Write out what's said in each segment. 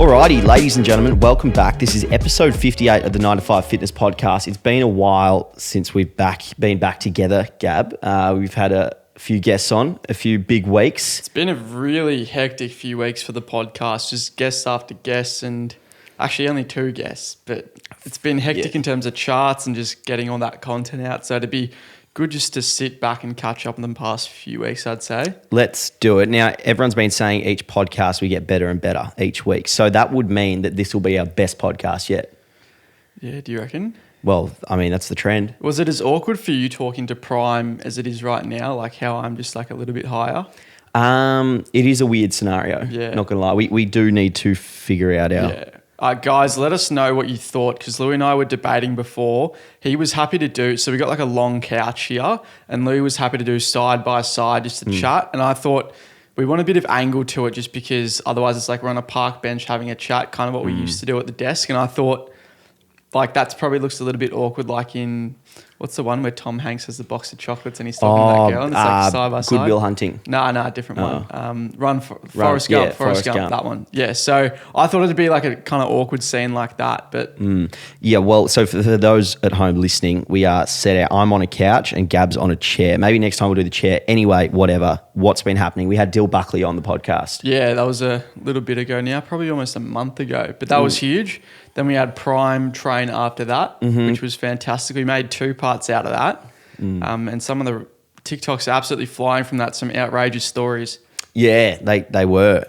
Alrighty, ladies and gentlemen, welcome back. This is episode 58 of the 9 to 5 Fitness Podcast. It's been a while since we've been back together, Gab. We've had a few guests on, a few big weeks. It's been a really hectic few weeks for the podcast, just guests after guests, and actually only two guests, but it's been hectic in terms of charts and just getting all that content out. So it'd be good just to sit back and catch up on the past few weeks, I'd say. Let's do it. Now, everyone's been saying each podcast we get better and better each week. So that would mean that this will be our best podcast yet. Yeah, do you reckon? Well, I mean, that's the trend. Was it as awkward for you talking to Prime as it is right now, like how I'm just like a little bit higher? It is a weird scenario, not going to lie. We do need to figure out our... Yeah. Guys, let us know what you thought, because Louis and I were debating before. He was happy to do, so we got like a long couch here, and Louis was happy to do side by side just to chat. And I thought we want a bit of angle to it, just because otherwise it's like we're on a park bench having a chat, kind of what we used to do at the desk. And I thought like that's probably looks a little bit awkward, like in... What's the one where Tom Hanks has the box of chocolates and he's talking to that girl and it's like side by side? Good Will Hunting. No, different one. Forrest Gump, that one. Yeah, so I thought it'd be like a kind of awkward scene like that, but... Yeah, well, so for those at home listening, we are set out. I'm on a couch and Gab's on a chair. Maybe next time we'll do the chair. Anyway, whatever. What's been happening? We had Dill Buckley on the podcast. Yeah, that was a little bit ago now, probably almost a month ago, but that was huge. Then we had Prime train after that, which was fantastic. We made 2 parts out of that. And some of the TikToks are absolutely flying from that, some outrageous stories. Yeah, they were.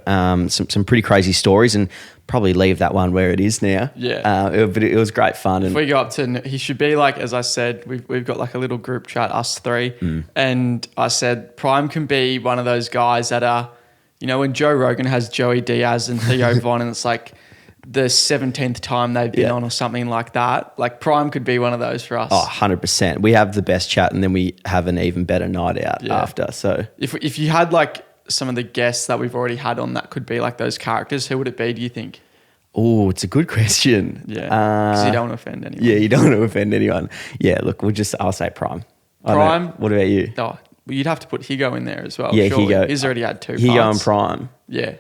Some pretty crazy stories, and probably leave that one where it is now. Yeah. But it was great fun. If we go up to, he should be like, as I said, we've got like a little group chat, us 3. And I said, Prime can be one of those guys that are, you know, when Joe Rogan has Joey Diaz and Theo Von, and it's like the 17th time they've been on or something like that. Like Prime could be one of those for us. Oh, 100%. We have the best chat and then we have an even better night out after. So if you had like some of the guests that we've already had on that could be like those characters, who would it be, do you think? Oh, it's a good question. Yeah, because you don't want to offend anyone. Yeah, you don't want to offend anyone. Yeah, look, I'll say Prime. Prime. What about you? Oh, well, you'd have to put Higo in there as well. Yeah, surely. Higo. He's already had 2 Higo parts. and Prime. Yeah.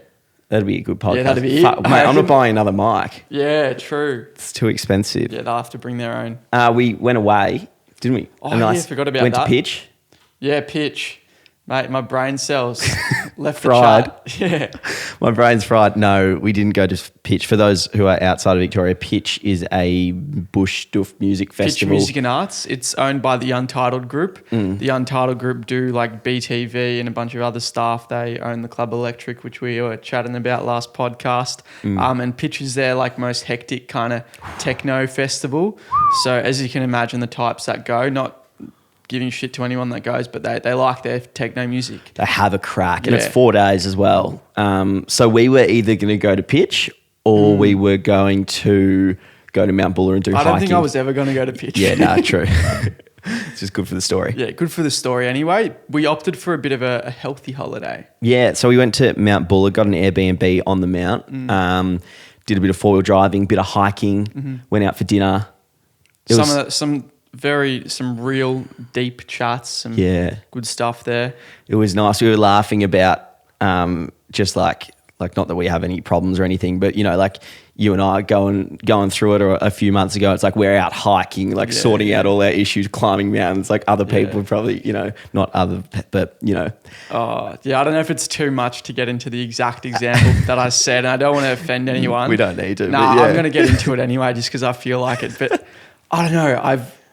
That'd be a good podcast. Yeah, that'd be it. Mate, I'm not buying another mic. Yeah, true. It's too expensive. Yeah, they'll have to bring their own. We went away, didn't we? Oh, yeah, forgot about that. Went to pitch. Yeah, pitch. Mate, my brain cells left fried. The chat. Yeah. My brain's fried. No, we didn't go to pitch. For those who are outside of Victoria, pitch is a bush doof music festival. Pitch Music and Arts. It's owned by the Untitled Group. The Untitled Group do like BTV and a bunch of other stuff. They own the Club Electric, which we were chatting about last podcast. And pitch is their like most hectic kind of techno festival. So as you can imagine, the types that go, not giving shit to anyone that goes, but they like their techno music. They have a crack, and it's 4 days as well. So we were either going to go to pitch or we were going to go to Mount Buller and do hiking. I don't think I was ever going to go to pitch. Yeah, no, true. It's just good for the story. Yeah, good for the story anyway. We opted for a bit of a healthy holiday. Yeah, so we went to Mount Buller, got an Airbnb on the mount, did a bit of 4-wheel driving, bit of hiking, went out for dinner. Some real deep chats, some good stuff there. It was nice. We were laughing about just like not that we have any problems or anything, but you know, like you and I going through it, or a few months ago, it's like we're out hiking, like sorting out all our issues, climbing mountains. Like other people probably, you know, not other, but you know. Oh yeah, I don't know if it's too much to get into the exact example that I said. And I don't want to offend anyone. We don't need to. No, I'm going to get into it anyway, just because I feel like it. But I don't know.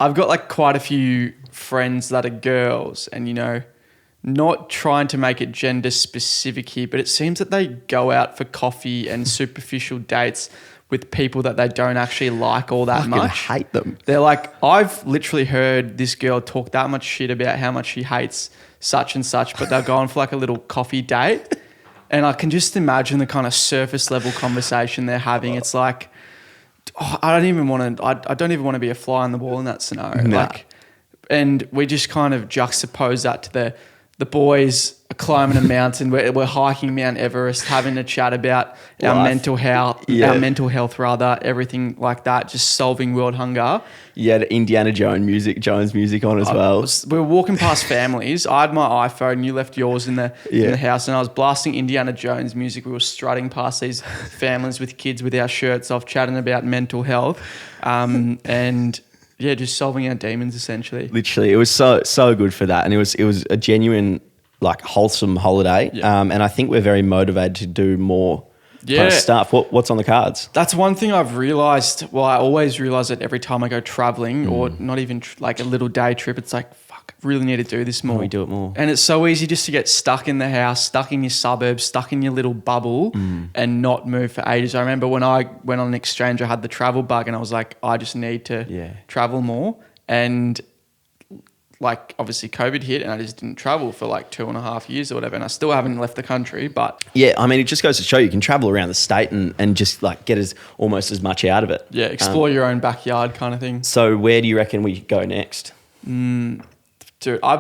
I've got like quite a few friends that are girls, and you know, not trying to make it gender specific here, but it seems that they go out for coffee and superficial dates with people that they don't actually like all that much. I hate them. They're like, I've literally heard this girl talk that much shit about how much she hates such and such, but they're going for like a little coffee date. And I can just imagine the kind of surface level conversation they're having. It's like, I don't even want to be a fly on the wall in that scenario. Nah. Like, and we just kind of juxtapose that to the boys are climbing a mountain. We're hiking Mount Everest, having a chat about our mental health, everything like that, just solving world hunger. You had Indiana Jones music on as well. We were walking past families. I had my iPhone, you left yours in the house, and I was blasting Indiana Jones music. We were strutting past these families with kids with our shirts off, chatting about mental health, and just solving our demons essentially. Literally, it was so good for that, and it was a genuine, like, wholesome holiday. Yeah. And I think we're very motivated to do more kind of stuff. What's on the cards? That's one thing I've realised. Well, I always realise it every time I go travelling, or not even like a little day trip. It's like, fuck, I really need to do this more. We do it more. And it's so easy just to get stuck in the house, stuck in your suburbs, stuck in your little bubble and not move for ages. I remember when I went on an exchange, I had the travel bug and I was like, I just need to travel more. And like, obviously COVID hit and I just didn't travel for like 2.5 years or whatever, and I still haven't left the country. But yeah, I mean, it just goes to show you can travel around the state and just like get almost as much out of it. Yeah, explore your own backyard kind of thing. So where do you reckon we go next? Dude, I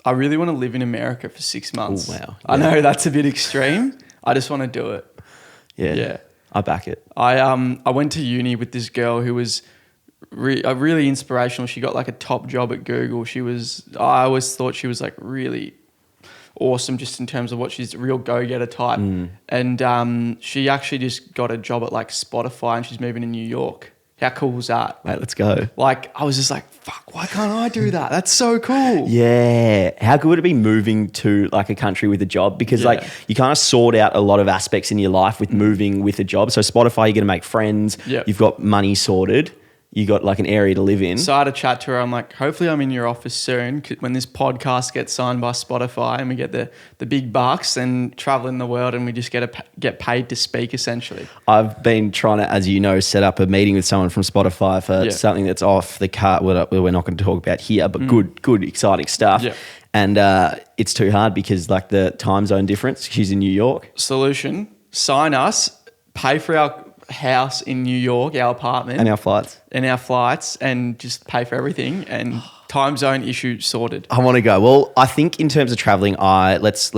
really want to live in America for 6 months. Oh, wow. I know that's a bit extreme. I just want to do it. Yeah. I back it. I went to uni with this girl who was really inspirational. She got like a top job at Google. I always thought she was like really awesome just in terms of what she's a real go-getter type. And she actually just got a job at like Spotify and she's moving to New York. How cool was that? Mate, let's go. Like, I was just like, fuck, why can't I do that? That's so cool. Yeah. How good would it be moving to like a country with a job? Because like you kind of sort out a lot of aspects in your life with moving with a job. So Spotify, you're going to make friends. Yep. You've got money sorted. You got like an area to live in. So I had a chat to her. I'm like, hopefully I'm in your office soon when this podcast gets signed by Spotify and we get the big bucks and travel in the world and we just get paid to speak essentially. I've been trying to, as you know, set up a meeting with someone from Spotify for something that's off the cart. We're not going to talk about here, but good, exciting stuff. Yeah. And it's too hard because like the time zone difference. She's in New York. Solution, sign us, pay for our house in New York, our apartment. And our flights. And just pay for everything and time zone issue sorted. I want to go. Well, I think in terms of traveling, let's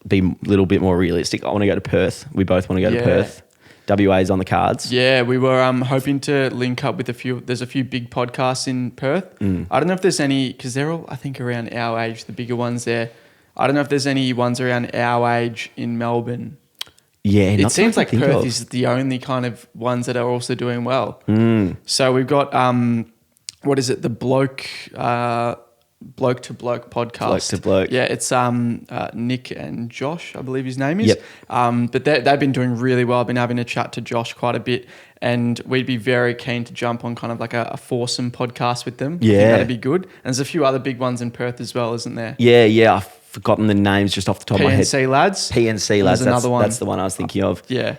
be a little bit more realistic. I want to go to Perth. We both want to go to Perth. WA's on the cards. Yeah, we were hoping to link up with there's a few big podcasts in Perth. I don't know if there's any, because they're all, I think, around our age, the bigger ones there. I don't know if there's any ones around our age in Melbourne. Yeah, it seems like Perth is the only kind of ones that are also doing well. So we've got what is it? The bloke to bloke podcast. Bloke to bloke. Yeah, it's Nick and Josh, I believe his name is. Yep. But they've been doing really well. I've been having a chat to Josh quite a bit, and we'd be very keen to jump on kind of like a foursome podcast with them. Yeah, I think that'd be good. And there's a few other big ones in Perth as well, isn't there? Yeah. Forgotten the names just off the top of my head. PNC Lads. That's another one. That's the one I was thinking of. Yeah.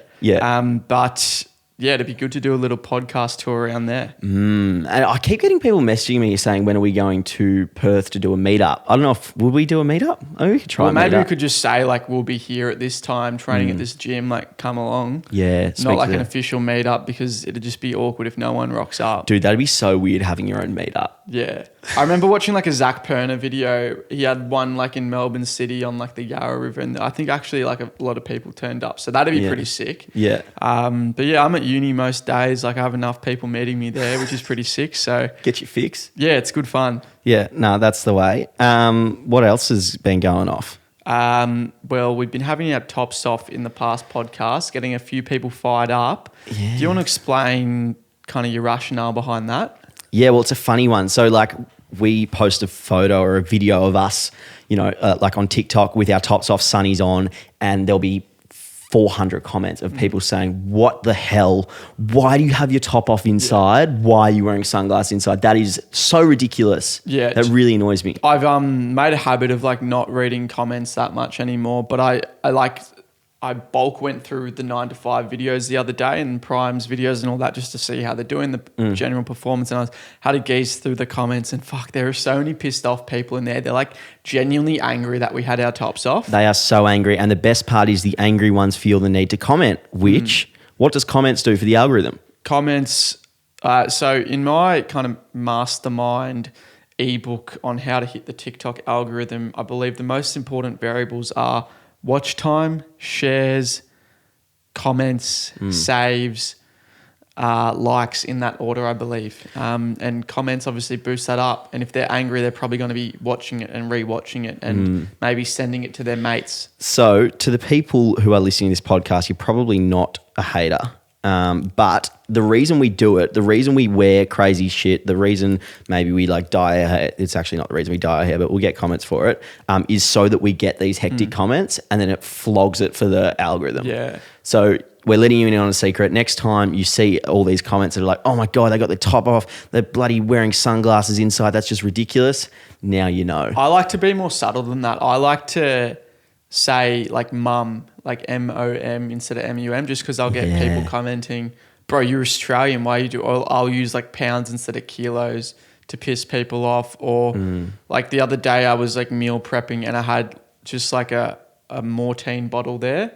But yeah, it'd be good to do a little podcast tour around there. And I keep getting people messaging me saying, when are we going to Perth to do a meetup? I don't know would we do a meetup? Maybe we could try. Maybe we could just say like, we'll be here at this time, training at this gym, like come along. Yeah. Not like an official meetup, because it'd just be awkward if no one rocks up. Dude, that'd be so weird having your own meetup. Yeah. I remember watching like a Zach Perner video. He had one like in Melbourne City on like the Yarra River, and I think actually like a lot of people turned up. So that'd be pretty sick. Yeah. But yeah, I'm at uni most days. Like I have enough people meeting me there, which is pretty sick. So get your fix. Yeah, it's good fun. Yeah, no, that's the way. What else has been going off? Well, we've been having our tops off in the past podcast, getting a few people fired up. Yeah. Do you want to explain kind of your rationale behind that? Yeah, well, it's a funny one. So like we post a photo or a video of us, like on TikTok with our tops off, sunnies on, and there'll be 400 comments of people saying, what the hell? Why do you have your top off inside? Why are you wearing sunglasses inside? That is so ridiculous. Yeah. That really annoys me. I've made a habit of like not reading comments that much anymore, but I bulk went through the 9 to 5 videos the other day and Prime's videos and all that just to see how they're doing the general performance. And I had to gaze through the comments and fuck, there are so many pissed off people in there. They're like genuinely angry that we had our tops off. They are so angry. And the best part is the angry ones feel the need to comment, which, what does comments do for the algorithm? Comments, so in my kind of mastermind, ebook on how to hit the TikTok algorithm. I believe the most important variables are watch time, shares, comments, saves, likes in that order, I believe. And comments obviously boost that up. And if they're angry, they're probably going to be watching it and rewatching it and maybe sending it to their mates. So to the people who are listening to this podcast, you're probably not a hater. But the reason we do it, the reason we wear crazy shit, the reason maybe we like dye our hair, it's actually not the reason we dye our hair, but we'll get comments for it, is so that we get these hectic comments and then it flogs it for the algorithm. Yeah. So we're letting you in on a secret. Next time you see all these comments that are like, oh my God, they got the top off, they're bloody wearing sunglasses inside, that's just ridiculous. Now you know. I like to be more subtle than that. I like to say like mum, like MOM instead of MUM, just because I'll get people commenting, bro, you're Australian, why you do? Or I'll use like pounds instead of kilos to piss people off. Or like the other day I was like meal prepping and I had just like a Mortein bottle there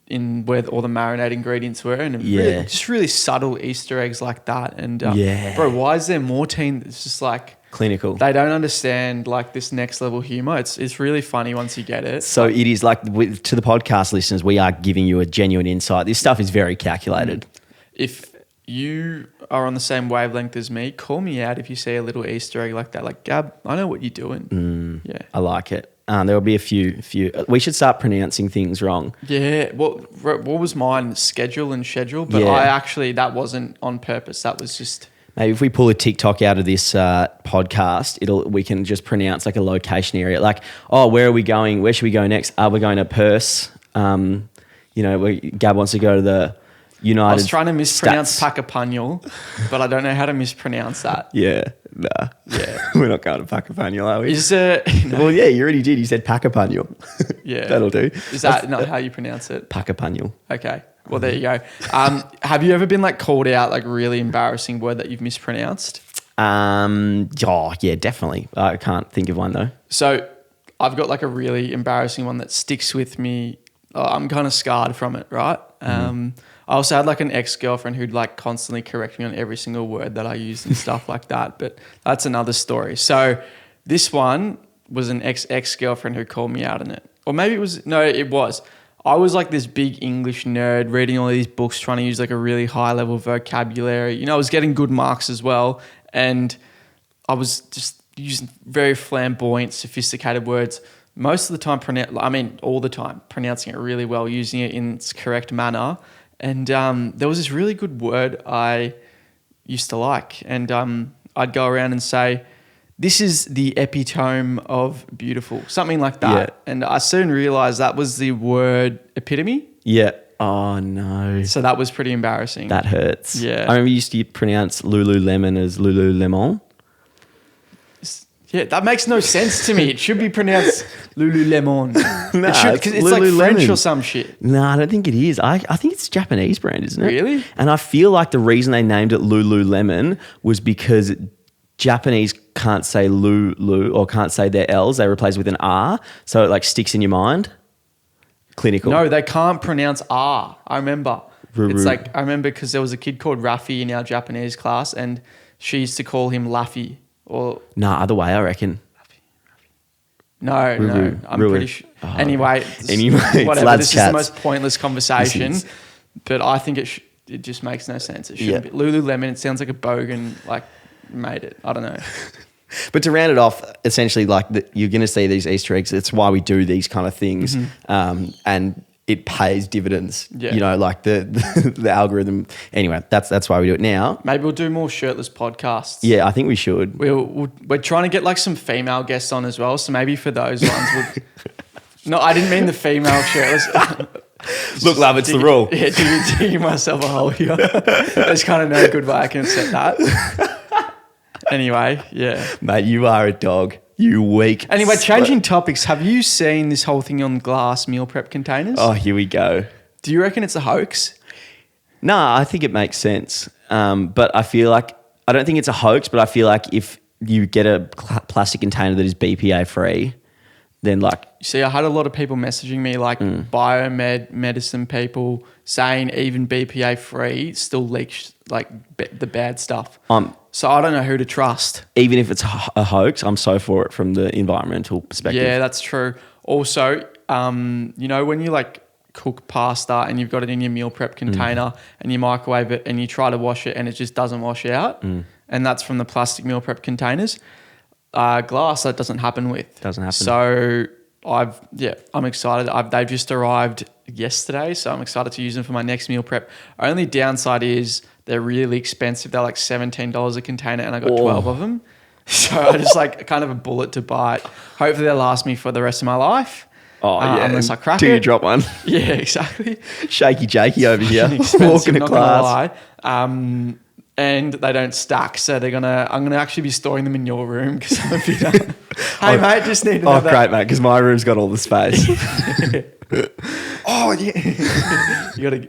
in where all the marinade ingredients were, and really, just really subtle Easter eggs like that. And bro, why is there Mortein? It's just like clinical. They don't understand like this next level humor. It's really funny once you get it. So it is like to the podcast listeners, we are giving you a genuine insight. This stuff is very calculated. If you are on the same wavelength as me, call me out if you see a little Easter egg like that. Like, Gab, I know what you're doing. Yeah, I like it. There will be a few. We should start pronouncing things wrong. Yeah. What was mine? Schedule and schedule. But that wasn't on purpose. That was just. Maybe if we pull a TikTok out of this podcast, we can just pronounce like a location area. Like, oh, where are we going? Where should we go next? We're going to Perth. Gab wants to go to the United. I was trying to mispronounce Pacapanul, but I don't know how to mispronounce that. Yeah. Nah. Yeah. We're not going to Pacapanul, are we? Well, yeah, you already did. You said Pacapanul. Yeah. That'll do. Is that not how you pronounce it? Pacapanul. Okay. Well, there you go. Have you ever been like called out like really embarrassing word that you've mispronounced? Yeah, definitely. I can't think of one though. So I've got like a really embarrassing one that sticks with me. I'm kind of scarred from it, right? I also had like an ex-girlfriend who'd like constantly correct me on every single word that I used and stuff like that. But that's another story. So this one was an ex-girlfriend who called me out on it. Or maybe it was. I was like this big English nerd reading all these books, trying to use like a really high level vocabulary. You know, I was getting good marks as well. And I was just using very flamboyant, sophisticated words. Most of the time, all the time, pronouncing it really well, using it in its correct manner. And there was this really good word I used to like. And I'd go around and say, this is the epitome of beautiful, something like that. Yeah. And I soon realized that was the word epitome. Yeah. Oh, no. So that was pretty embarrassing. That hurts. Yeah. I remember you used to pronounce Lululemon as Lululemon. Yeah, that makes no sense to me. It should be pronounced Lululemon. Because it's like French or some shit. No, I don't think it is. I think it's a Japanese brand, isn't it? Really? And I feel like the reason they named it Lululemon was because Japanese can't say Lulu or can't say their L's. They replace it with an R. So it like sticks in your mind. Clinical. No, they can't pronounce R. I remember. It's like, I remember because there was a kid called Rafi in our Japanese class and she used to call him Laffy. Other way, I reckon. No, I'm pretty sure. Oh. Anyway, whatever. This is the most pointless conversation, but I think it just makes no sense. It shouldn't be. Lululemon, it sounds like a bogan made it. I don't know. But to round it off, essentially, you're going to see these Easter eggs. It's why we do these kind of things, and it pays dividends. Yeah. You know, like the algorithm. Anyway, that's why we do it now. Maybe we'll do more shirtless podcasts. Yeah, I think we should. We're trying to get like some female guests on as well. So maybe for those ones, no, I didn't mean the female shirtless. Look, love, it's the rule. Yeah, digging myself a hole here. There's kind of no good way I can set that. Anyway, yeah. Mate, you are a dog. You weak. Anyway, changing topics. Have you seen this whole thing on glass meal prep containers? Oh, here we go. Do you reckon it's a hoax? No, I think it makes sense. But I feel like, I don't think it's a hoax, but I feel like if you get a plastic container that is BPA free, then like... See, I had a lot of people messaging me like medicine people saying even BPA free still leaks like the bad stuff. So I don't know who to trust. Even if it's a hoax, I'm so for it from the environmental perspective. Yeah, that's true. Also, you know, when you like cook pasta and you've got it in your meal prep container and you microwave it and you try to wash it and it just doesn't wash out, and that's from the plastic meal prep containers. Glass, that doesn't happen with. Doesn't happen. So I'm excited. They've just arrived yesterday, so I'm excited to use them for my next meal prep. Only downside is they're really expensive. They're like $17 a container, and I got 12 of them. So I just like kind of a bullet to bite. Hopefully they'll last me for the rest of my life. Oh yeah, unless I crack till it. you drop one. Yeah, exactly. Shaky Jakey over here, walking to class. And they don't stack, so I'm gonna actually be storing them in your room because I'm a bit. Hey mate, just need another. Oh great mate, because my room's got all the space. Oh yeah. You gotta.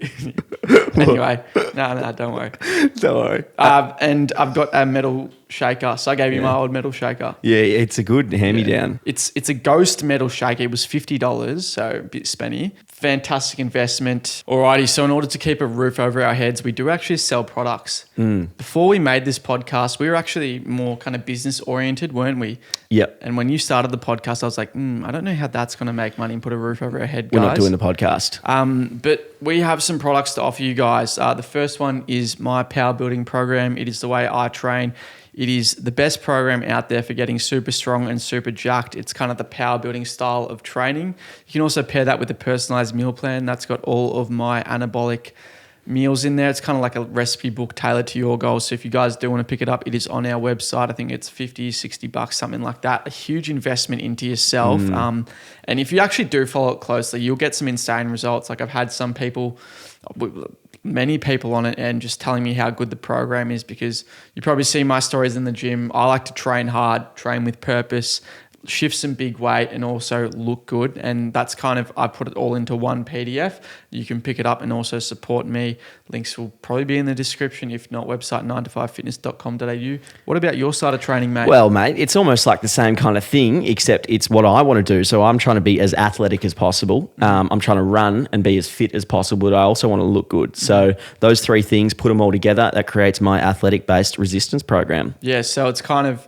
Anyway, no, don't worry. Don't worry. And I've got a metal shaker, so I gave you my old metal shaker. Yeah, it's a good hand-me-down. It's a ghost metal shaker. It was $50, so a bit spenny. Fantastic investment. Alrighty, so in order to keep a roof over our heads, we do actually sell products. Before we made this podcast, we were actually more kind of business oriented, weren't we? Yep. And when you started the podcast, I was like, I don't know how that's going to make money and put a roof over our head, guys. We're not doing the podcast. But we have some products to offer you guys. The first one is my power building program. It is the way I train. It is the best program out there for getting super strong and super jacked. It's kind of the power building style of training. You can also pair that with a personalized meal plan. That's got all of my anabolic meals in there. It's kind of like a recipe book tailored to your goals. So if you guys do want to pick it up, it is on our website. I think it's $50-$60, something like that. A huge investment into yourself. And if you actually do follow it closely, you'll get some insane results. Like I've had many people on it and just telling me how good the program is, because you probably see my stories in the gym. I like to train hard, train with purpose, shift some big weight and also look good. And that's kind of, I put it all into one PDF. You can pick it up and also support me. Links will probably be in the description. If not, website 9to5fitness.com.au. What about your side of training, mate? Well, mate, it's almost like the same kind of thing, except it's what I want to do. So I'm trying to be as athletic as possible. I'm trying to run and be as fit as possible, but I also want to look good. So those three things, put them all together, that creates my athletic-based resistance program. Yeah, so it's kind of,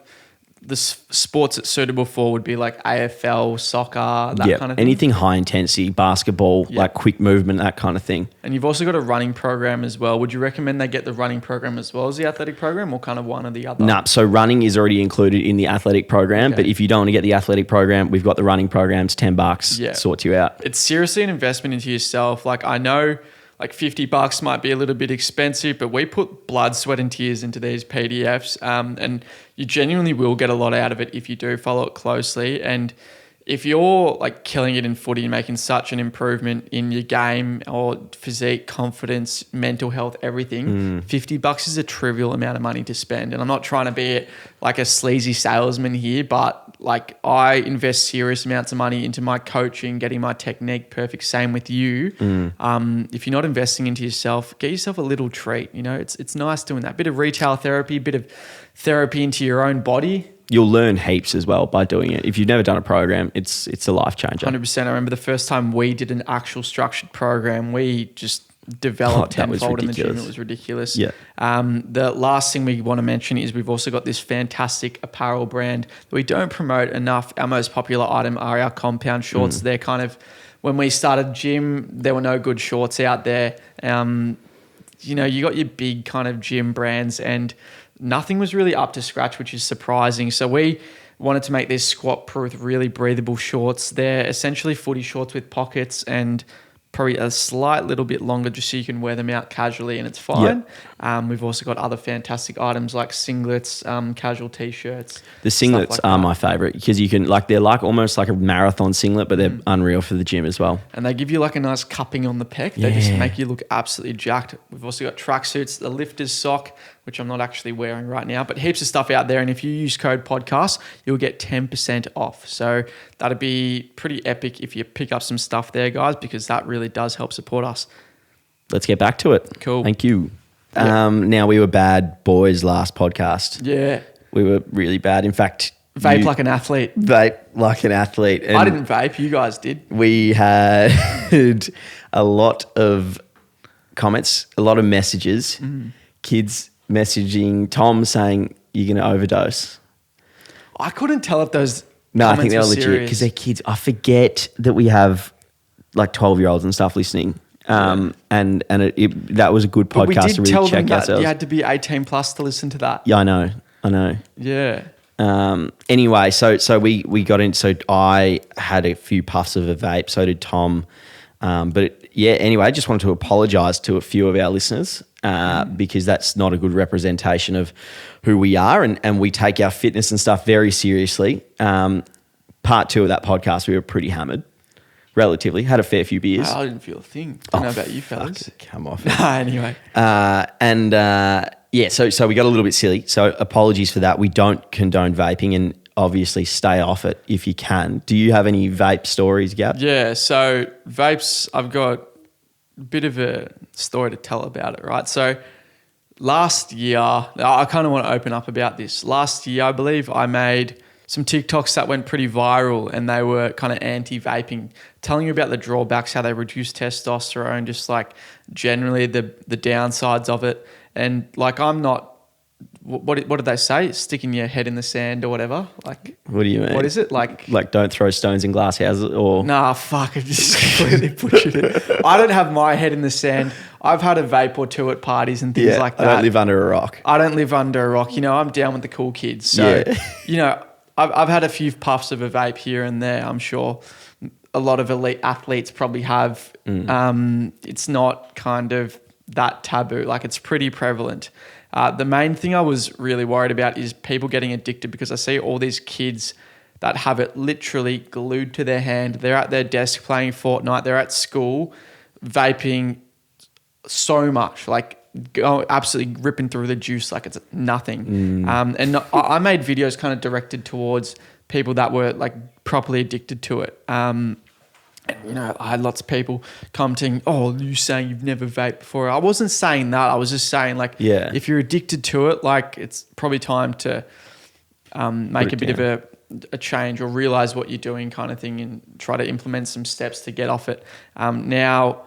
the sports it's suitable for would be like AFL, soccer, that kind of thing. Anything high intensity, basketball, like quick movement, that kind of thing. And you've also got a running program as well. Would you recommend they get the running program as well as the athletic program, or kind of one or the other? No, so running is already included in the athletic program, but if you don't want to get the athletic program, we've got the running program. It's $10, sorts you out. It's seriously an investment into yourself. Like I know like $50 might be a little bit expensive, but we put blood, sweat and tears into these PDFs, and you genuinely will get a lot out of it if you do follow it closely. And if you're like killing it in footy and making such an improvement in your game or physique, confidence, mental health, everything, $50 is a trivial amount of money to spend. And I'm not trying to be like a sleazy salesman here, but like I invest serious amounts of money into my coaching, getting my technique perfect. Same with you. If you're not investing into yourself, get yourself a little treat. You know, it's nice doing that. Bit of retail therapy, bit of therapy into your own body. You'll learn heaps as well by doing it. If you've never done a program, it's a life changer. 100%. I remember the first time we did an actual structured program, we just developed tenfold in the gym. It was ridiculous. Yeah. The last thing we want to mention is we've also got this fantastic apparel brand that we don't promote enough. Our most popular item are our compound shorts. They're kind of, when we started gym, there were no good shorts out there. You know, you got your big kind of gym brands and nothing was really up to scratch, which is surprising. So we wanted to make these squat-proof, really breathable shorts. They're essentially footy shorts with pockets and probably a slight little bit longer just so you can wear them out casually and it's fine. We've also got other fantastic items like singlets, casual t-shirts. The singlets are my favorite because you can they're like almost like a marathon singlet, but they're unreal for the gym as well. And they give you like a nice cupping on the pec. They just make you look absolutely jacked. We've also got tracksuits, the lifter's sock, which I'm not actually wearing right now, but heaps of stuff out there. And if you use code podcast, you'll get 10% off. So that'd be pretty epic if you pick up some stuff there, guys, because that really does help support us. Let's get back to it. Cool. Thank you. Now, we were bad boys last podcast. Yeah. We were really bad. In fact, vape like an athlete. Vape like an athlete. And I didn't vape. You guys did. We had a lot of comments, a lot of messages, kids messaging Tom saying you're going to overdose. I couldn't tell if those. No, I think comments they're were legit serious. because they're kids. I forget that we have like 12-year-olds and stuff listening. And that was a good But we podcast did to really tell them check that ourselves. you had to be 18 plus to listen to that. Yeah, I know. Yeah. Anyway, so we got in. So I had a few puffs of a vape. So did Tom. Anyway, I just wanted to apologise to a few of our listeners because that's not a good representation of who we are, and we take our fitness and stuff very seriously. Part 2 of that podcast, we were pretty hammered, relatively. Had a fair few beers. I didn't feel a thing. Don't know about you fellas. Come off. Anyway. So we got a little bit silly. So apologies for that. We don't condone vaping, and obviously stay off it if you can. Do you have any vape stories, Gab? Yeah, so vapes, I've got a bit of a story to tell about it, right? So last year, I kind of want to open up about this. Last year, I believe I made some TikToks that went pretty viral, and they were kind of anti-vaping, telling you about the drawbacks, how they reduce testosterone, just like generally the downsides of it. And like, I'm not, what did they say? Sticking your head in the sand or whatever? Like, what do you mean? What is it? Like don't throw stones in glass houses or? Nah, fuck, I just completely butchered it. I don't have my head in the sand. I've had a vape or two at parties and things like that. I don't live under a rock. I don't live under a rock. You know, I'm down with the cool kids. So, you know, I've had a few puffs of a vape here and there. I'm sure a lot of elite athletes probably have. It's not kind of that taboo. Like, it's pretty prevalent. The main thing I was really worried about is people getting addicted, because I see all these kids that have it literally glued to their hand. They're at their desk playing Fortnite. They're at school vaping so much, like absolutely ripping through the juice like it's nothing. And I made videos kind of directed towards people that were like properly addicted to it. And, you know, I had lots of people commenting, "Oh, you saying you've never vaped before?" I wasn't saying that. I was just saying, like, if you're addicted to it, like, it's probably time to make a bit of a change or realize what you're doing, kind of thing, and try to implement some steps to get off it. Now,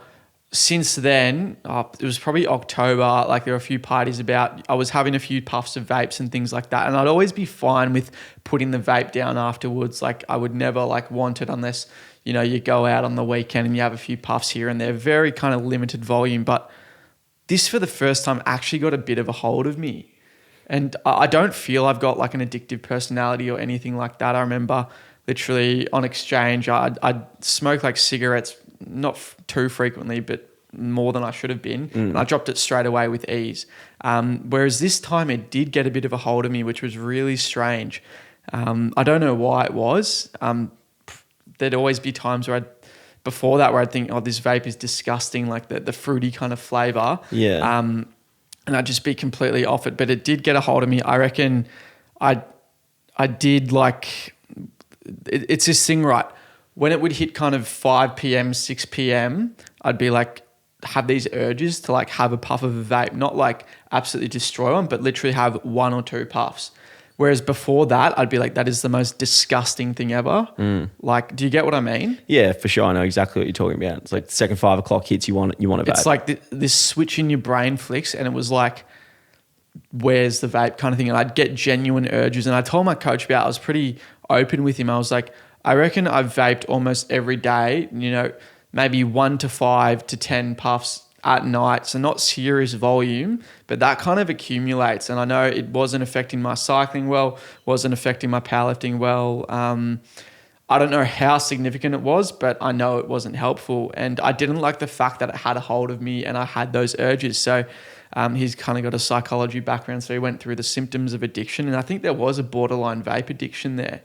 since then, it was probably October, like, there were a few parties about, I was having a few puffs of vapes and things like that. And I'd always be fine with putting the vape down afterwards. Like, I would never like want it unless, you know, you go out on the weekend and you have a few puffs here and there, very kind of limited volume. But this, for the first time, actually got a bit of a hold of me. And I don't feel I've got like an addictive personality or anything like that. I remember literally on exchange, I'd smoke like cigarettes, not too frequently, but more than I should have been. And I dropped it straight away with ease. Whereas this time it did get a bit of a hold of me, which was really strange. I don't know why it was. There'd always be times where before that where I'd think, oh, this vape is disgusting, like the fruity kind of flavor. Yeah. And I'd just be completely off it. But it did get a hold of me. I reckon I did like, it's this thing, right? When it would hit kind of 5 p.m., 6 p.m., I'd be like, have these urges to like have a puff of a vape, not like absolutely destroy one, but literally have 1 or 2 puffs. Whereas before that, I'd be like, that is the most disgusting thing ever. Like, do you get what I mean? Yeah, for sure. I know exactly what you're talking about. It's like the second 5 o'clock hits, you want a vape. It's like this switch in your brain flicks, and it was like, where's the vape kind of thing? And I'd get genuine urges. And I told my coach about it. I was pretty open with him. I was like, I reckon I've vaped almost every day, you know, maybe 1 to 5 to 10 puffs at night. So not serious volume, but that kind of accumulates. And I know it wasn't affecting my cycling well, wasn't affecting my powerlifting well. I don't know how significant it was, but I know it wasn't helpful. And I didn't like the fact that it had a hold of me and I had those urges. So he's kind of got a psychology background. So he went through the symptoms of addiction. And I think there was a borderline vape addiction there.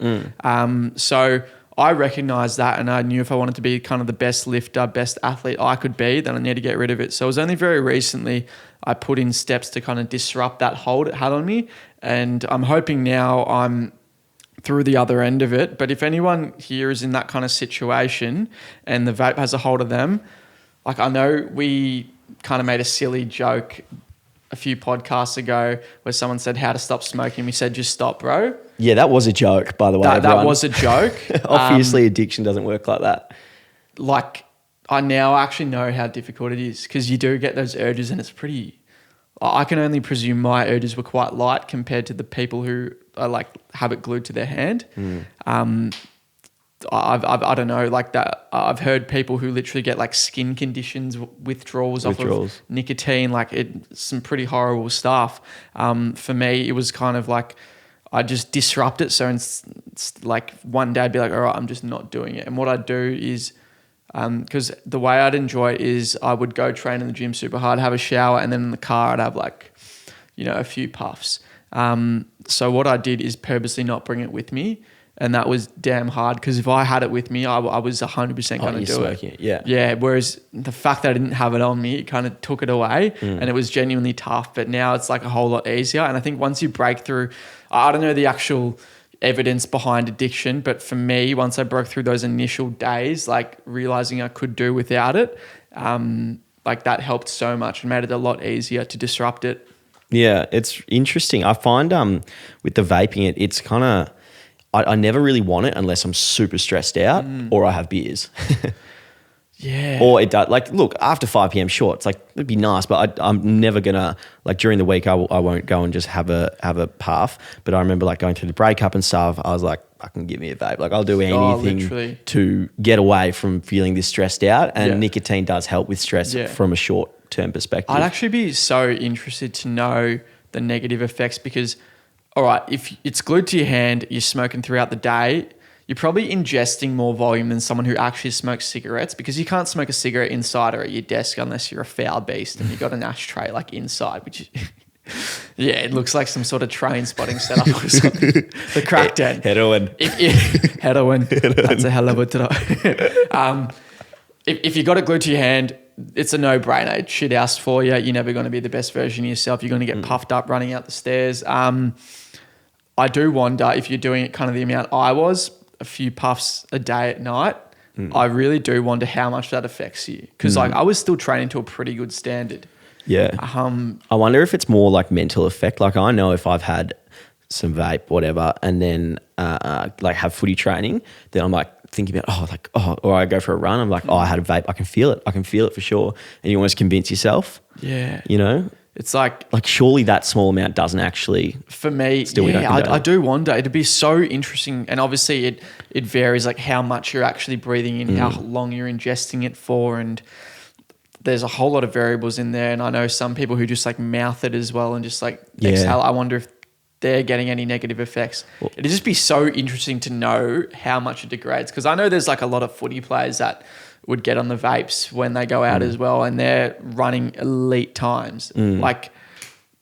So I recognized that, and I knew if I wanted to be kind of the best lifter, best athlete I could be, then I need to get rid of it. So it was only very recently I put in steps to kind of disrupt that hold it had on me. And I'm hoping now I'm through the other end of it. But if anyone here is in that kind of situation and the vape has a hold of them, like, I know we kind of made a silly joke a few podcasts ago where someone said how to stop smoking. We said, just stop, bro. Yeah, that was a joke, by the way. That was a joke. Obviously, addiction doesn't work like that. Like, I now actually know how difficult it is, because you do get those urges and it's pretty, I can only presume my odors were quite light compared to the people who are like have it glued to their hand. I don't know, like that. I've heard people who literally get like skin conditions, withdrawals off of nicotine, some pretty horrible stuff. For me, it was kind of like I just disrupt it. So it's like one day I'd be like, all right, I'm just not doing it. And what I'd do is, because the way I'd enjoy it is I would go train in the gym super hard, have a shower, and then in the car I'd have like, a few puffs. So what I did is purposely not bring it with me. And that was damn hard because if I had it with me, I was 100% going to do it. Yeah. Yeah. Whereas the fact that I didn't have it on me, it kind of took it away and it was genuinely tough. But now it's like a whole lot easier. And I think once you break through, I don't know the actual evidence behind addiction, but for me, once I broke through those initial days, like realizing I could do without it, like that helped so much and made it a lot easier to disrupt it. Yeah, it's interesting. I find with the vaping, it's kind of, I never really want it unless I'm super stressed out or I have beers. Yeah. Or it does, like, look, after 5 p.m, sure, it's like, it'd be nice, but I'm never gonna, like during the week, I won't go and just have a puff. But I remember like going through the breakup and stuff, I was like, fucking give me a vape. Like I'll do anything to get away from feeling this stressed out. And nicotine does help with stress from a short-term perspective. I'd actually be so interested to know the negative effects because, all right, if it's glued to your hand, you're smoking throughout the day, you're probably ingesting more volume than someone who actually smokes cigarettes because you can't smoke a cigarette inside or at your desk unless you're a foul beast and you've got an ashtray like inside, which yeah, it looks like some sort of train spotting setup or something. The crack den. Heroin. Heroin. That's a hell of a throw. If you got it glued to your hand, it's a no-brainer. It's shit house for you. You're never going to be the best version of yourself. You're going to get puffed up running out the stairs. I do wonder if you're doing it kind of the amount I was, a few puffs a day at night. I really do wonder how much that affects you because like I was still training to a pretty good standard. Yeah. I wonder if it's more like mental effect. Like I know if I've had some vape, whatever, and then like have footy training, then I'm like thinking about, or I go for a run, I'm like, I had a vape. I can feel it for sure. And you almost convince yourself. Yeah. It's like surely that small amount doesn't actually. For me, I do wonder. It'd be so interesting, and obviously it varies like how much you're actually breathing in, how long you're ingesting it for, and there's a whole lot of variables in there. And I know some people who just like mouth it as well and just like exhale. I wonder if they're getting any negative effects. It'd just be so interesting to know how much it degrades because I know there's like a lot of footy players that would get on the vapes when they go out as well and they're running elite times. Like,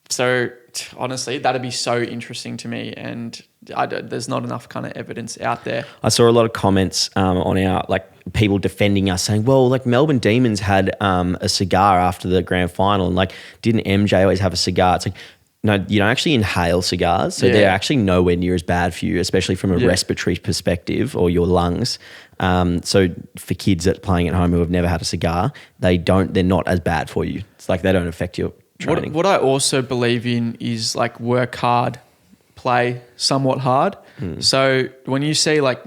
so honestly, that'd be so interesting to me and there's not enough kind of evidence out there. I saw a lot of comments on our, like people defending us saying, well, like Melbourne Demons had a cigar after the grand final and like didn't MJ always have a cigar? It's like, no, you don't actually inhale cigars. So they're actually nowhere near as bad for you, especially from a respiratory perspective or your lungs. So for kids that are playing at home who have never had a cigar, they're not as bad for you. It's like they don't affect your training. What I also believe in is like work hard, play somewhat hard. So when you see like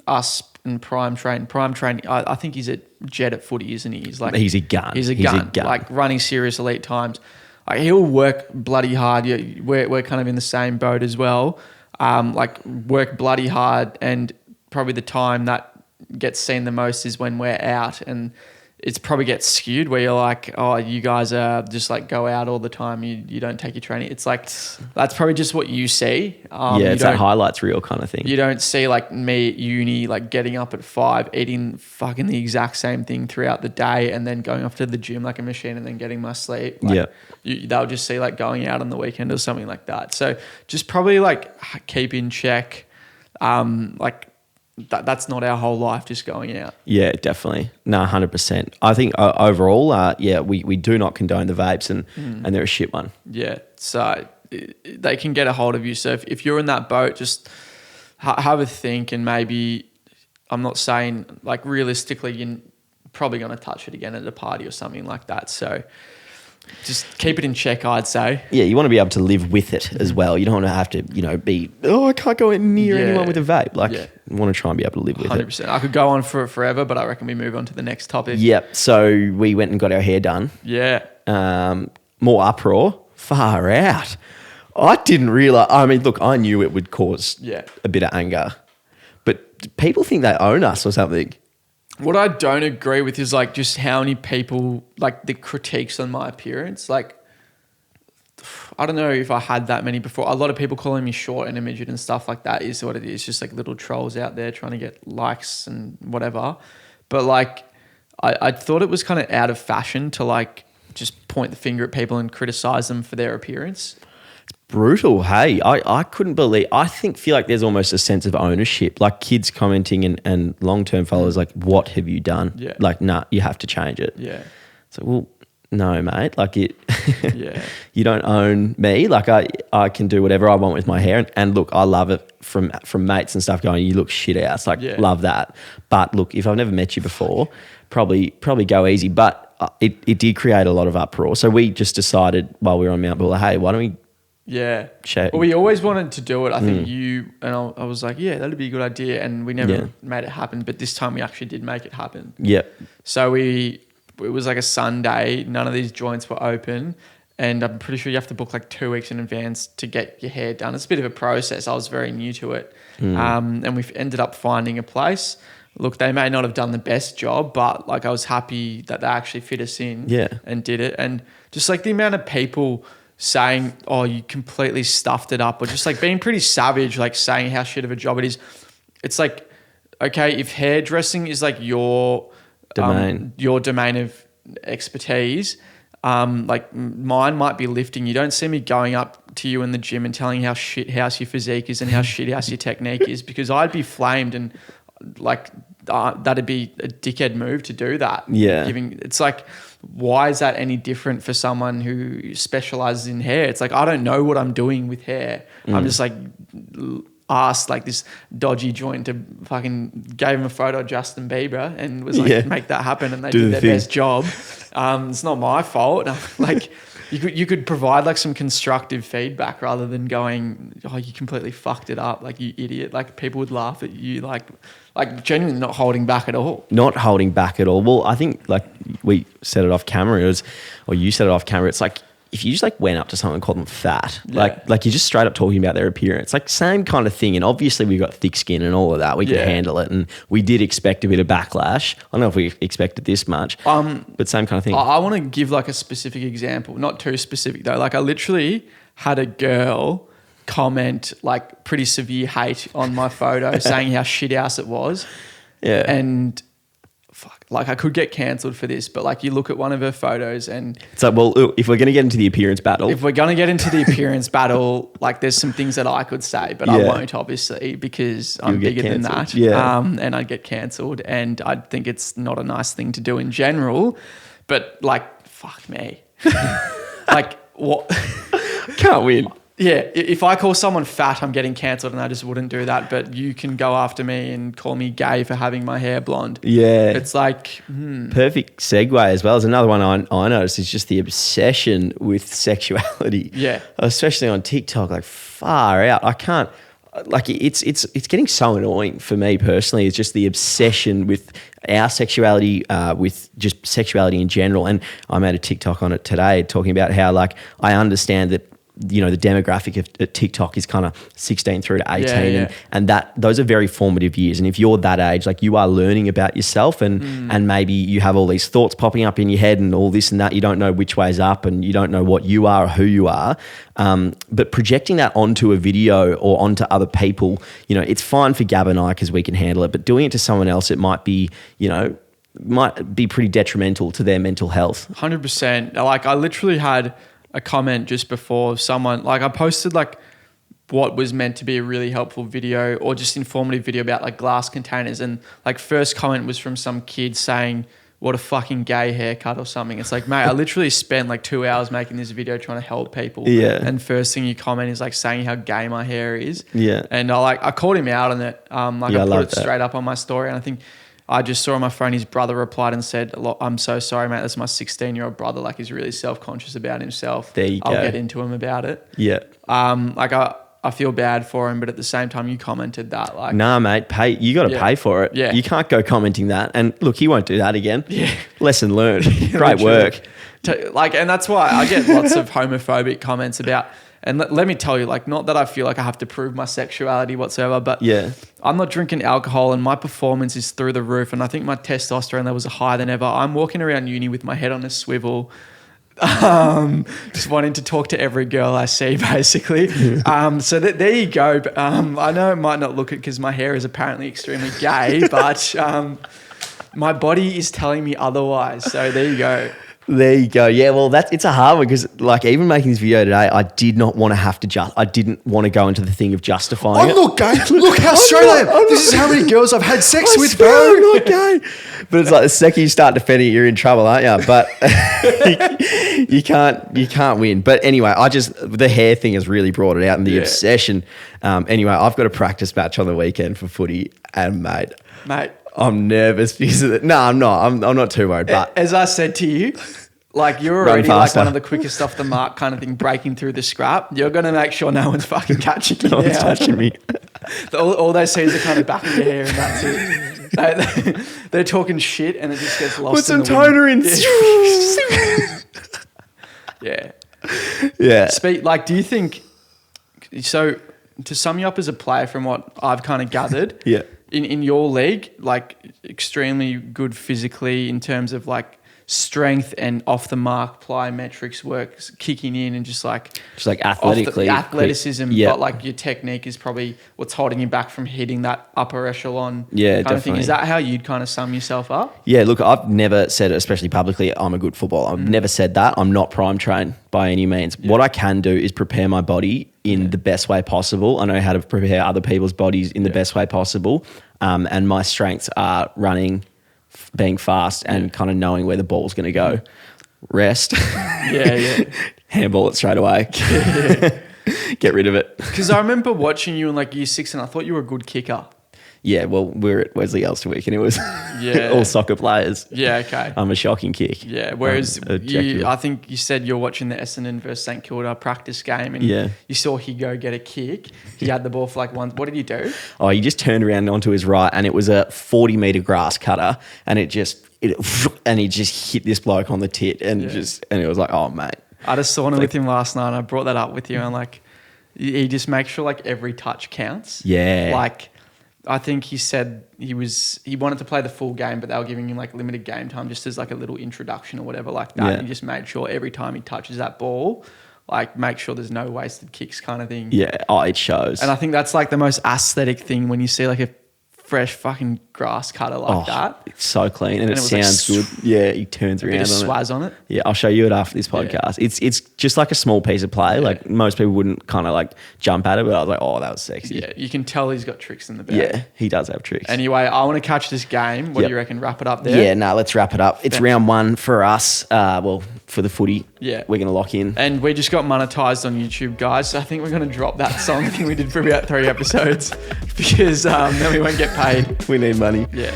us in prime training, I think he's a jet at footy, isn't he? He's a gun. He's a gun. Like running serious elite times. Like he'll work bloody hard. We're kind of in the same boat as well. Like work bloody hard, and probably the time that gets seen the most is when we're out, and it's probably gets skewed where you're like, oh, you guys are just like go out all the time. You don't take your training. It's like that's probably just what you see. It's that highlights reel kind of thing. You don't see like me at uni like getting up at 5, eating fucking the exact same thing throughout the day, and then going off to the gym like a machine, and then getting my sleep. They'll just see like going out on the weekend or something like that. So just probably like keep in check. That's not our whole life, just going out. Yeah, definitely. No, 100%. I think overall, we do not condone the vapes and they're a shit one. Yeah, so they can get a hold of you. So if you're in that boat, just have a think, and maybe, I'm not saying like realistically you're probably going to touch it again at a party or something like that. So just keep it in check, I'd say. Yeah, you want to be able to live with it as well. You don't want to have to, be, I can't go near anyone with a vape. You want to try and be able to live with 100%. it. 100%. I could go on for forever, but I reckon we move on to the next topic. Yep. So we went and got our hair done. Yeah. More uproar Far out. I didn't realise. I mean, look, I knew it would cause a bit of anger. But people think they own us or something. What I don't agree with is like just how many people, like the critiques on my appearance. Like, I don't know if I had that many before. A lot of people calling me short and a midget and stuff like that is what it is. Just like little trolls out there trying to get likes and whatever. But like, I thought it was kind of out of fashion to like just point the finger at people and criticize them for their appearance. It's brutal. Hey, I couldn't believe, feel like there's almost a sense of ownership, like kids commenting and long-term followers like, what have you done? Yeah. Like, nah, you have to change it. Yeah. So, well, no, mate, like it, yeah. You don't own me. Like I can do whatever I want with my hair. And look, I love it from mates and stuff going, you look shit ass. Like, love that. But look, if I've never met you before, probably go easy. But it did create a lot of uproar. So we just decided while we were on Mount Buller, hey, why don't we? Yeah. Well, we always wanted to do it. I think you and I was like, yeah, that'd be a good idea. And we never made it happen. But this time we actually did make it happen. Yeah. So it was like a Sunday. None of these joints were open. And I'm pretty sure you have to book like 2 weeks in advance to get your hair done. It's a bit of a process. I was very new to it. And we've ended up finding a place. Look, they may not have done the best job, but like I was happy that they actually fit us in and did it. And just like the amount of people saying, oh, you completely stuffed it up, or just like being pretty savage, like saying how shit of a job it is. It's like, okay, if hairdressing is like your domain of expertise, like mine might be lifting. You don't see me going up to you in the gym and telling you how shit house your physique is and how shit house your technique is, because I'd be flamed and like that'd be a dickhead move to do that. Yeah. It's like, why is that any different for someone who specializes in hair? It's like, I don't know what I'm doing with hair. I'm just like asked like this dodgy joint to fucking gave him a photo of Justin Bieber and was like, make that happen. And they did their best job. It's not my fault. Like you could provide like some constructive feedback rather than going, oh, you completely fucked it up. Like, you idiot. Like, people would laugh at you. Like genuinely not holding back at all. Not holding back at all. Well, I think like we said it off camera, or you said it off camera. It's like, if you just like went up to someone and called them fat, like you're just straight up talking about their appearance, like same kind of thing. And obviously we've got thick skin and all of that. We can handle it. And we did expect a bit of backlash. I don't know if we expected this much, but same kind of thing. I want to give like a specific example, not too specific though. Like I literally had a girl comment like pretty severe hate on my photo saying how shit house it was. Yeah. And fuck, like I could get cancelled for this, but like you look at one of her photos and it's like, well, if we're going to get into the appearance battle, like there's some things that I could say, but I won't obviously, because I'm bigger than that. Yeah. And I'd get cancelled, and I think it's not a nice thing to do in general, but like, fuck me. Like what? Can't win. Yeah, if I call someone fat, I'm getting cancelled, and I just wouldn't do that. But you can go after me and call me gay for having my hair blonde. Yeah. It's like... Perfect segue as well. As another one I noticed is just the obsession with sexuality. Yeah. Especially on TikTok, like far out. I can't... Like it's getting so annoying for me personally. It's just the obsession with our sexuality, with just sexuality in general. And I made a TikTok on it today talking about how like I understand that, you know, the demographic of TikTok is kind of 16 through to 18 and that those are very formative years. And if you're that age, like you are learning about yourself and maybe you have all these thoughts popping up in your head and all this and that, you don't know which way's up and you don't know what you are or who you are. But projecting that onto a video or onto other people, you know, it's fine for Gab and I because we can handle it, but doing it to someone else, it might be, you know, might be pretty detrimental to their mental health. 100%. Like I literally had a comment just before someone, like I posted like what was meant to be a really helpful video or just informative video about like glass containers, and like first comment was from some kid saying, what a fucking gay haircut or something. It's like, mate, I literally spent like 2 hours making this video trying to help people. Yeah. And first thing you comment is like saying how gay my hair is. Yeah. And I called him out on it. I put it straight up on my story, and I think I just saw on my phone his brother replied and said, I'm so sorry, mate. That's my 16-year-old brother. Like, he's really self-conscious about himself. There you go. I'll get into him about it. Yeah. Like, I feel bad for him, but at the same time, you commented that. Like, nah, mate, you got to pay for it. Yeah. You can't go commenting that. And look, he won't do that again. Yeah. Lesson learned. Great work. And that's why I get lots of homophobic comments about. And let me tell you, like, not that I feel like I have to prove my sexuality whatsoever, but I'm not drinking alcohol and my performance is through the roof. And I think my testosterone levels are higher than ever. I'm walking around uni with my head on a swivel, just wanting to talk to every girl I see, basically. So there you go. I know it might not look it because my hair is apparently extremely gay, but my body is telling me otherwise. So there you go. There you go. Yeah, well, it's a hard one because, like, even making this video today, I did not want to have to I didn't want to go into the thing of justifying I'm not gay. Look how straight I am. This is how many girls I've had sex with, bro. I'm not gay. But it's like the second you start defending it, you're in trouble, aren't you? But you can't win. But anyway, the hair thing has really brought it out and the obsession. Anyway, I've got a practice match on the weekend for footy, and mate. I'm nervous because of it. No, I'm not. I'm not too worried. But as I said to you, like, you're already like one of the quickest off the mark kind of thing, breaking through the scrap. You're going to make sure no one's fucking catching you. No one's touching me. All they see is the kind of back of your hair and that's it. They're talking shit and it just gets lost. Put some toner in. Yeah. Do you think, so to sum you up as a player from what I've kind of gathered, in your league, like, extremely good physically in terms of like strength and off the mark plyometrics works kicking in and just like athletically athleticism, but like your technique is probably what's holding you back from hitting that upper echelon kind definitely. of thing. Is that how you'd kind of sum yourself up? Yeah, look, I've never said it, especially publicly, I'm a good footballer. I've never said that. I'm not prime trained by any means. What I can do is prepare my body in the best way possible. I know how to prepare other people's bodies in the best way possible. And my strengths are running, being fast, and kind of knowing where the ball's going to go. Rest. Handball it straight away. Get rid of it. Because I remember watching you in like year 6 and I thought you were a good kicker. Yeah, well, we're at Wesley Elsterwick and it was all soccer players. Yeah, okay. I'm a shocking kick. Yeah, whereas I think you said you're watching the Essendon versus St Kilda practice game and you saw Higo get a kick. He had the ball for like once. What did he do? Oh, he just turned around onto his right and it was a 40-metre grass cutter and and he just hit this bloke on the tit and it was like, oh, mate. I just saw him with him last night and I brought that up with you and like he just makes sure like every touch counts. Yeah. Like, I think he said he wanted to play the full game, but they were giving him like limited game time just as like a little introduction or whatever like that. Yeah. He just made sure every time he touches that ball, like, make sure there's no wasted kicks kind of thing. Yeah, it shows. And I think that's like the most aesthetic thing when you see like a fresh fucking grass cutter like that. It's so clean and it sounds good. Yeah, he turns around on it. A bit of swaz on it. Yeah, I'll show you it after this podcast. Yeah. It's just like a small piece of play. Yeah. Like most people wouldn't kind of like jump at it, but I was like, oh, that was sexy. Yeah, you can tell he's got tricks in the bag. Yeah, he does have tricks. Anyway, I want to catch this game. What do you reckon? Wrap it up there? Yeah, no, let's wrap it up. It's round 1 for us. For the footy. Yeah. We're going to lock in. And we just got monetized on YouTube, guys. So I think we're going to drop that song thing we did for about 3 episodes because then we won't get paid. We need money. Yeah.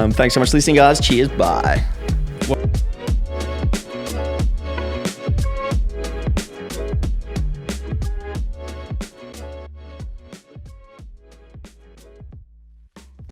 Thanks so much for listening, guys. Cheers. Bye.